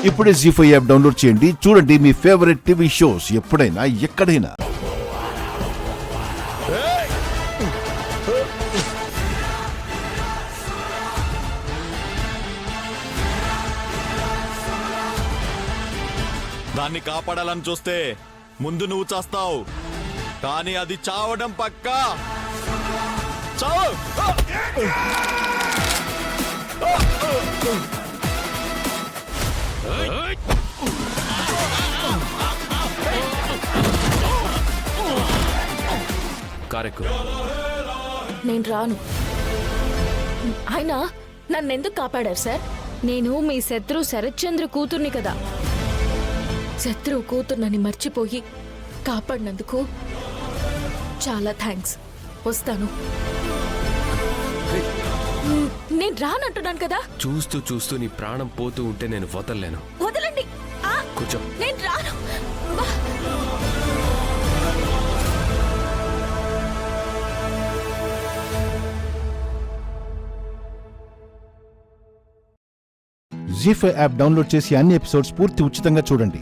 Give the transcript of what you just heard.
ఇప్పుడే జీ5 app download చేయండి. చూడండి మీ ఫేవరెట్ టీవీ షోస్ ఎప్పుడైనా ఎక్కడైనా. దాన్ని కాపాడాలని చూస్తే ముందు నువ్వు చేస్తావు, కానీ అది చావడం పక్కా. చావు. నేను రాను. ఆయన నన్నెందుకు కాపాడారు సార్? నేను మీ శత్రు శరత్చంద్ర కూతుర్ని కదా. శత్రువు కూతుర్నని మర్చిపోయి కాపాడినందుకు చాలా థ్యాంక్స్. వస్తాను. నేను రానంటున్నాను కదా. చూస్తూ చూస్తూ నీ ప్రాణం పోతూ ఉంటే నేను వదలలేను. వదలండి. కూర్చో. నేను రాను. జీ5 యాప్ డౌన్లోడ్ చేసి అన్ని ఎపిసోడ్స్ పూర్తి ఉచితంగా చూడండి.